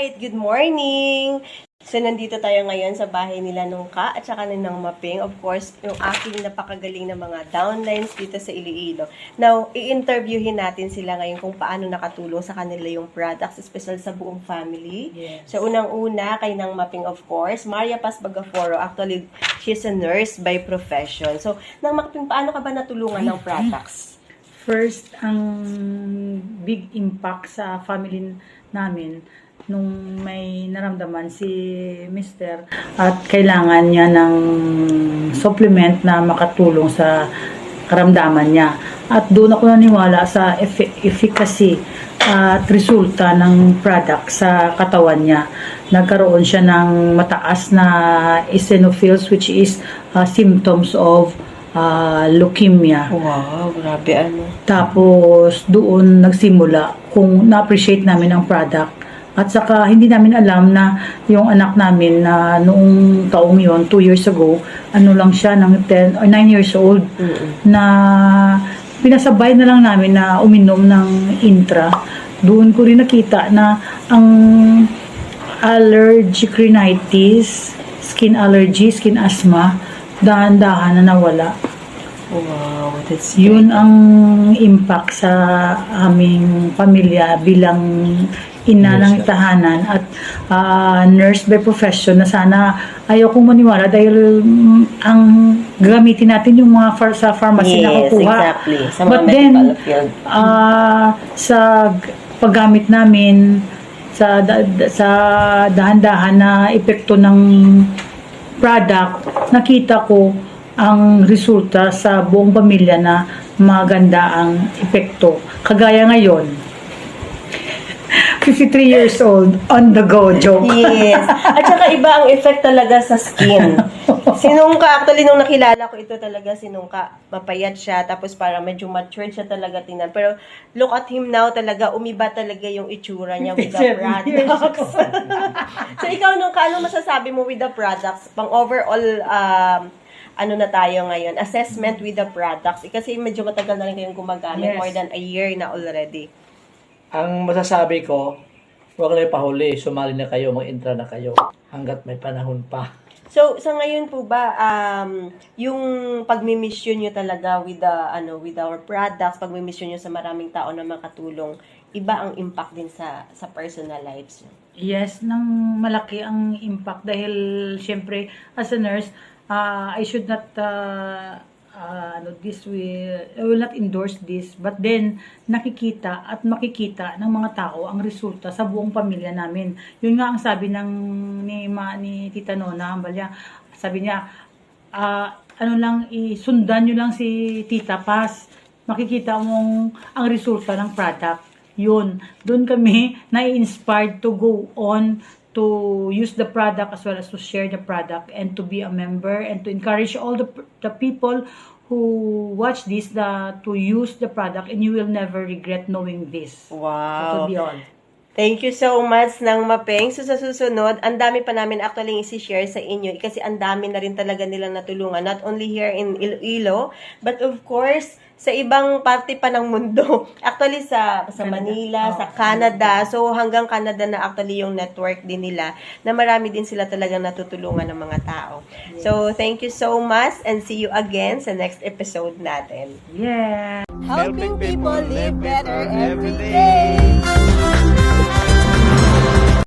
Alright, good morning! So, nandito tayo ngayon sa bahay nila Nungka at saka ng Maping. Of course, yung aking napakagaling na mga downlines dito sa Iloilo. Now, i-interviewin natin sila ngayon kung paano nakatulong sa kanila yung products, especially sa buong family. Yes. So, unang-una, kay Nang Maping, of course, Maria Paz Bagaforo. Actually, she's a nurse by profession. So, Nang Maping, paano ka ba natulungan ng products? First, ang big impact sa family namin nung may naramdaman si Mr. at kailangan niya ng supplement na makatulong sa karamdaman niya. At doon ako naniwala sa efficacy at resulta ng product sa katawan niya. Nagkaroon siya ng mataas na eosinophils, which is symptoms of leukemia. Wow, grabe ano. Tapos doon nagsimula kung na-appreciate namin ang product. At saka hindi namin alam na yung anak namin na noong taong yon 2 years ago, ano lang siya ng 10 or 9 years old, na pinasabay na lang namin na uminom ng intra. Doon ko rin nakita na ang allergic rhinitis, skin allergy, skin asthma, dahan-dahan na nawala. Wow, that's Yun ang impact sa aming pamilya bilang ina ng tahanan at nurse by profession na sana ayaw kong maniwala dahil ang gamitin natin yung mga sa pharmacy na kukuha. Exactly. Sa mga But medical then, field. sa paggamit namin sa dahan-dahan na epekto ng product, nakita ko ang resulta sa buong pamilya na maganda ang epekto. Kagaya ngayon, 53 years old, on the go, joke. Yes. At saka iba ang effect talaga sa skin. Sinungka, actually, nung nakilala ko ito talaga, sinungka, mapayat siya, tapos parang medyo matured siya talaga tingnan. Pero look at him now talaga, umiba talaga yung itsura niya with the products. So ikaw, Nungka, ano masasabi mo with the products? Pang overall, ano na tayo ngayon, assessment with the products. Kasi medyo matagal na rin kayong gumagamit, Yes. more than a year na already. Ang masasabi ko, huwag na ipahuli, sumali na kayo, mag-intra na kayo hanggat may panahon pa. So, sa ngayon po ba, yung pagmimission nyo talaga with the, with our products, pagmimission nyo sa maraming tao na makatulong, iba ang impact din sa personal lives nyo? Yes, nang malaki ang impact dahil syempre as a nurse, I should not I will not endorse this, but then nakikita at makikita ng mga tao ang resulta sa buong pamilya namin. Yun nga ang sabi ni Tita Nona Ambalya, sabi niya, sundan nyo lang si Tita Paz, makikita mong ang resulta ng product. Yun, doon kami na-inspired to go on to use the product as well as to share the product and to be a member and to encourage all the people who watch this to use the product, and you will never regret knowing this. Wow. To be on. Thank you so much, Nang Maping. So, sa susunod, ang dami pa namin actually isi-share sa inyo kasi ang dami na rin talaga nilang natulungan, not only here in Iloilo, but of course, sa ibang parte pa ng mundo. Actually, sa Manila, sa Canada. So, hanggang Canada na actually yung network din nila na marami din sila talagang natutulungan ng mga tao. Yes. So, thank you so much and see you again sa next episode natin. Yeah. Helping people live better every day.